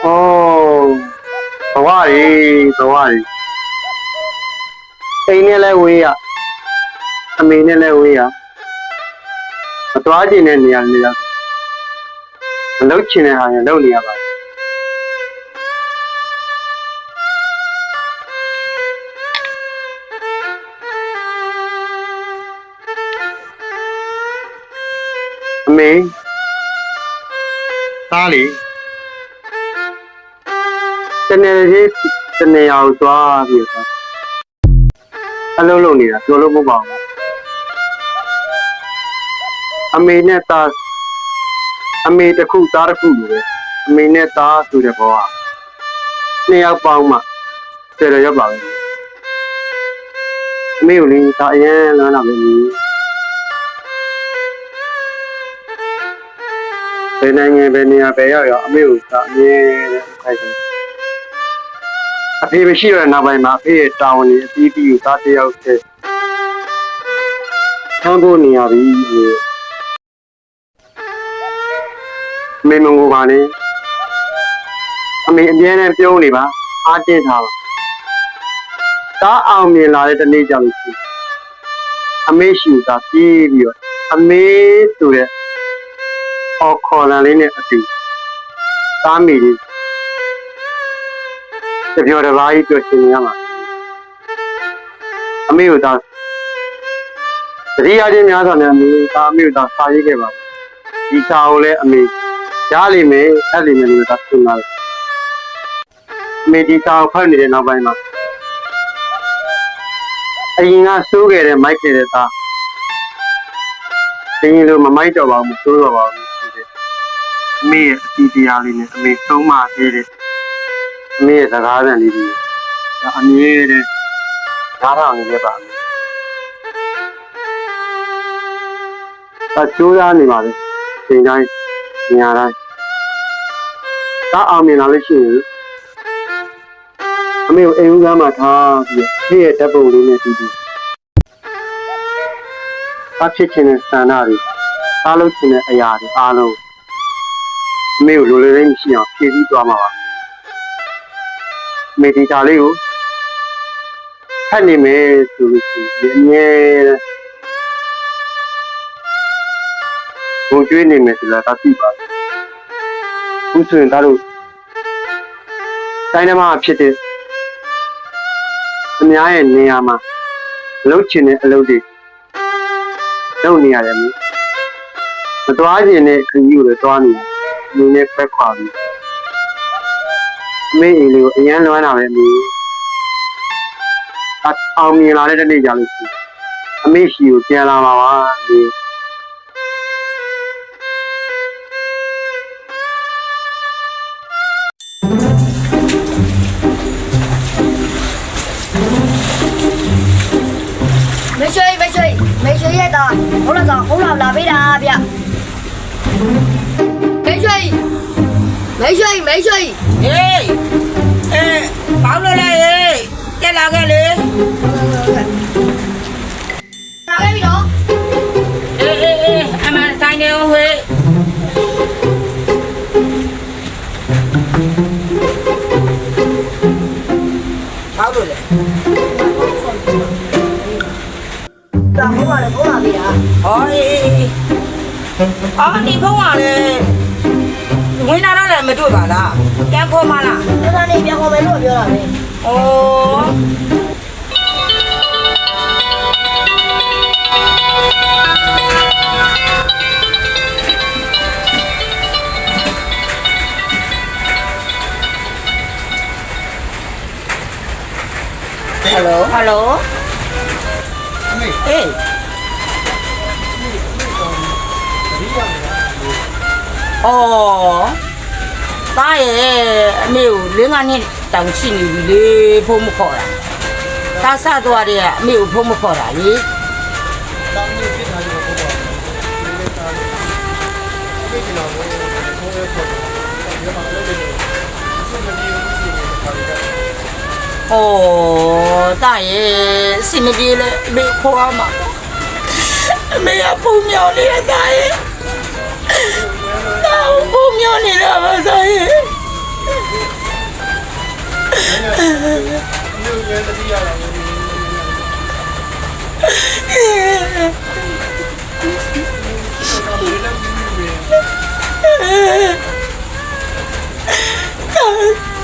哦，不话的，不话的，အိမ်နဲ့လဲဝေးရအမေနဲ့လဲဝေးရမသွားကျင်တဲ့နေရာနေရာမလုပ်ချင်တဲ့ဟာရလုပ်နေရပါတယ်အမေသားလေတနေ့လေးတနေ့အောင်သွားပြီးတော့အလုံးလုံးနေတာပြောလို့မဟုတ်ပါဘူးအမေနဲ့သားအမေတစ်ခုသားတစ်ခုလိုပဲအမေနဲ့သားဆိုတဲ့ဘောကနှစ်ယောက်ပေါင်းမှကျေရရောက်ပါပဲအမေကိုလည်းဒါအရင်လွမ်းလာပဲဘယ်နိုင်ငံဘယ်နေရာပဲရောက်ရောက်အမေကိုဒါအမြဲခိုင်းတယ်အဖေမရှိတော့တဲ့နောက်ပိုင်းမှာအဖေရဲ့တာဝန်ကြီးအပြီးပြီးကိုသားတယောက်တည်းထမ်းဖို့နေရပြီအမေမငိုပါနဲ့အမေအမြဲတမ်းပြုံးနေပါအားတင်းထားပါဒါအောင်မြင်လာတဲ့တနေ့ကြောင့်လို့ရှိရင်အမေရှိတာပြေးပြီးတော့အမေဆိုတဲ့ခေါ်လာလေးနဲ့အတူသားမိလေးတပြောတစ်ပါးကြီးပြောရှင်နေရမှာအမေကိုသာတတိယချင်းများစွာနဲ့အမေသားအမေကိုသာစာရေးခဲ့ပါဒီစာကိုလည်းအမေရားလိမ့်မယ်အဲ့လိမ့်မယ်လို့သာသင်ပါလေအမေဒီစာကိုဖတ်နေတဲ့နောက်ပိုင်းမှာအရင်ကစိုးခဲ့တဲ့မိုက်ခဲ့တဲ့သားတင်းလို့မမိုက်တော့ပါဘူးမစိုးတော့ပါဘူးအမေရဲ့အတီးတရားလေးနဲ့အမေသုံးမသေးတဲ့အမေရဲ့စကားပြန်လေးတွေဒါအမြဲတည်းဓာတ်အောင်နေခဲ့ပါမယ်။အကျိုးရနေပါလေ။ချိန်တိုင်းနေရာတိုင်းဒါအောင်မြင်လာလို့ရှိရင်အမေကိုအိမ်ဦးကားမှာထားပြီးဖေ့ရဲ့ဓာတ်ပုံလေးနဲ့တူတူအဖြစ်ချင်းတဲ့စံနာတွေအားလုံးချင်းတဲ့အရာတွေအားလုံးအမေကိုလိုလိုလေးမရှိအောင်ဖြည့်ပြီးသွားမှာပါအမေဒီတာလေးကိုဖတ်နေမယ်ဆိုလို့ရှိရင်အမြဲဘုံကျွေးနေမယ်ဆိုတာသိပါဘူးဆိုရင်ဒါတို့တိုင်းထဲမှာဖြစ်တဲ့အများရဲ့နေရာမှာလှုပ်ချင်တဲ့အလုပ်တွေလုပ်နေရတယ်မသွားချင်တဲ့ခရီးကိုလည်းသွားနေတယ်နေနဲ့ဖက်ခွာပြီးအမေအိမ်လေးကိုအရန်လွမ်းလာပဲအမေအောင်မြင်လာတဲ့နေ့ကြလို့ရှိအမေရှိကိုပြန်လာမှာပါဒီ没学业的，红老拉贝的别。没学。包了嘞，再拿个嘞。拿个米多？俺们3年会。包了嘞。红老贝的。你碰完嘞，为啥那来没做吧啦？干活嘛啦？那他那边后面路标了没？哦。Hello。သားရဲ့အမေကို5နှစ်တောင်ရှိနေပြီလေဖုန်းမခေါ်တာဒါစသွားတယ်ကအမေကိုဖုန်းမခေါ်တာလေသားရဲ့အစီမပြေလေအမေခေါ်ရမှာအမေကဖုန်းမြောင်းနေတာသားရဲ့ဘုံမျိုးနေတာပါသားရဲ့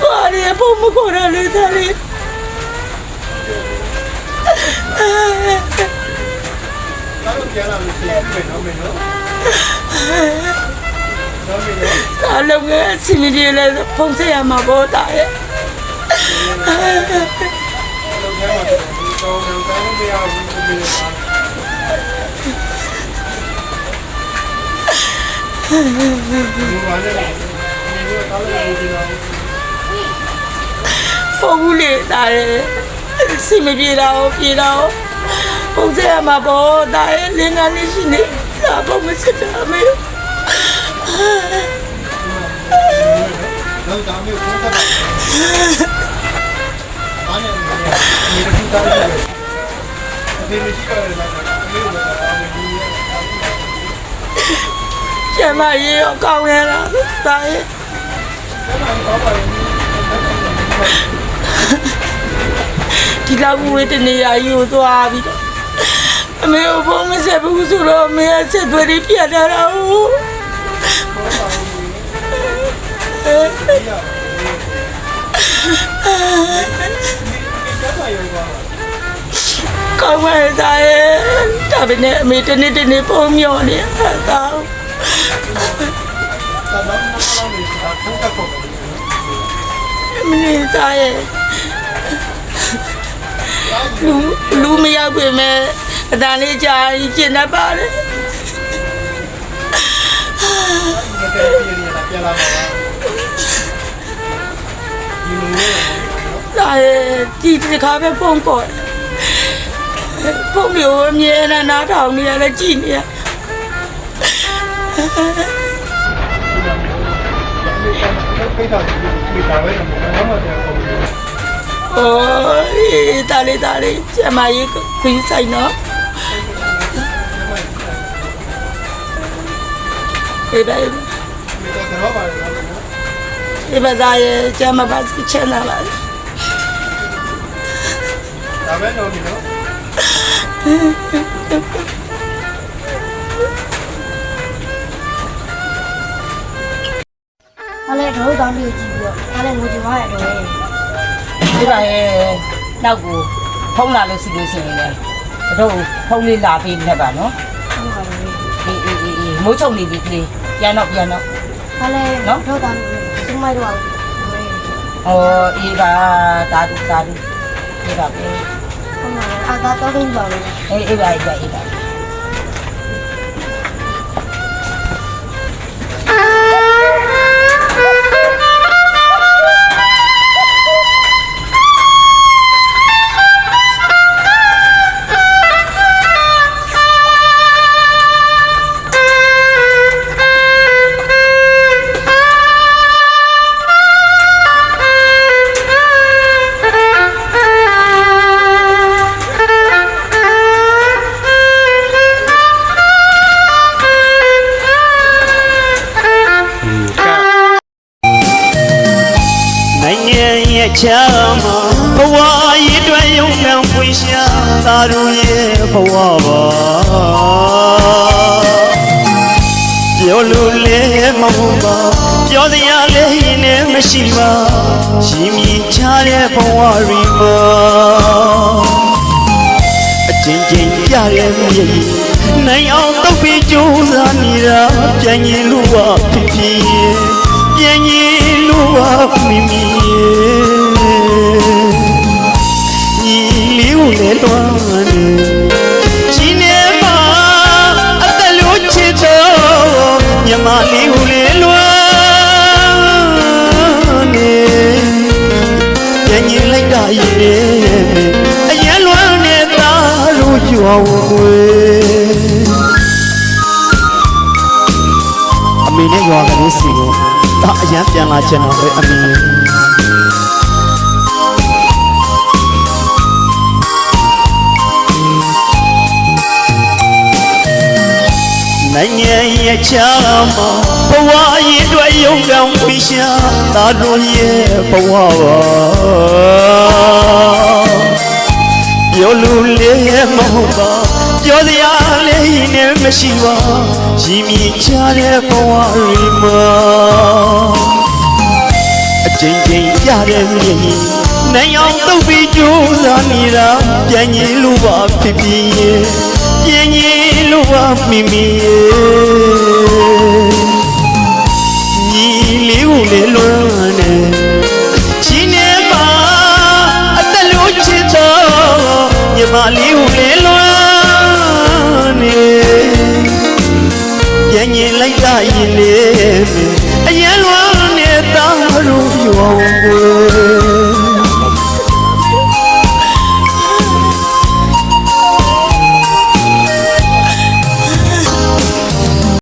ဘာလဲဘုံမခေါ်ရလေသားလေးအလုံးငယ်စီမီဒီလေဖုန်းဆက်ရမှာပေါ့တာရဲ့ဖုန်းလေးတာရဲ့စီမပြေတော့ပြေတော့ဖုန်းဆက်ရမှာပေါ့တာရဲ့လင်းကနေရှိနေဒါပေါ့မစစ်တာမေတော့ဒါမျိုးဖုန်းဆက်ပါအားနဲ့ဒီလိုတားတယ်ဒီမရှိကြတယ်လားအလေးကိုလည်းအားမကြီးရဲ့ကျမရေအကောင်းရလားတာရဲ့ဒီလောက်ဝေးတနေရာယူသွားပြီးတော့အမေဘုံမဆက်ဘူးဆိုတော့အမေကဆက်သွေးပြီးပြတ်လာတာဟုတ်ကောင်းပါသားရဲ့ဒါပေမဲ့အမေတနေ့ပုံမျောနေတာတော့ဒါတော့နောက်နေတာဖုန်းဆက်ဖို့မင်းသားရဲ့လူမရောက်ပြင်မဲ့အတန်လေးကြာရင်ကျင်တတ်ပါလေဒါဒီတခါပဲဖုန်းပေါ်ဖုန်းကိုအမြဲတမ်းနားထောင်နေရတယ်ကြည့်နေရဖိတ်တာဒီတာပဲတော့မတယ်ပုံပြီးအိုးတာလေးကျမကြီးခင်းဆိုင်နော်အေးပါမိတော့ပါတယ်နော်အေးပါသားရဲ့ကျမပါချင်လာပါဒါပဲတော့ဒီနော်အားလည်းတို့တောင်းပြီးကြည့်ပြီးတော့အားလည်းငိုကြွားရတော့လေဒီပါရဲ့နောက်ကိုဖုံးလာလို့စီလို့ရှိရင်လည်းတို့ဖုံးလေးလာပြီးလက်ပါနော်ဟုတ်ပါဘူးအေးမိုးချုံနေပြီကလေးပြန်တော့အားလည်းတို့တောင်းပြီးစမိုက်တော့အေးပါတာတူအေးပါပဲဟုတ်ပါဘူးအားတော့တော့ပါဘူးအေးပါချမ်းမဘဝရည်တွင်ယုံကံပွင့်ရှာသာတို့ရဲ့ဘဝပါပြောလို့လည်းမဟုတ်ပါပြောစရာလည်းရင်နဲ့မရှိပါရှင်မြင်ချတဲ့ဘဝရီမှာအချင်းချင်းပြရဲ့မြေနိုင်အောင်တော့ပြီးကြိုးစားနေတာပြန်ရင်လို့ပါဖြစ်ဖြစ်ပြန်ရင်လို့ပါမိမိလေးကိုလည်းတွန်းနေရှင်နေပါအသက်လို့ချစ်တော့မြမလေးကိုလည်းလွမ်းနေပြန်ရင်လိုက်တာရဲ့အရင်လွမ်းနေတာလို့ကြွားဝွယ်အမေနဲ့ရွာကလေးစီကိုဒါအရင်ပြန်လာချင်တော့ပဲအမေနိုင်ငံရဲ့ချမ်းမဘဝရည်တွင်ယုံကံပြီးရှာသာတို့ရဲ့ဘဝပါ ပြောလို့လည်းမဟုတ်ပါပြောစရာလည်းနဲ့မရှိပါရီမြင့်ချတဲ့ဘဝတွေမှာအချိန်ချင်းပြတဲ့မြေကြီးနိုင်အောင်တုတ်ပြီးကြိုးစားနေတာပြန်ရင်လို့ပါဖြစ်ဖြစ်ရဲ့ပြန်ရင်လို့ပါမိမိရဲ့ညီလေးကိုလည်းလွမ်းနေရှင်နေပါအသက်လို့ချစ်တော့ညီမလေးကိုလည်းလွမ်းနေပြန်ရင်လိုက်တာရင်လေအရင်လွမ်းနေတာတို့ပြောင်းကို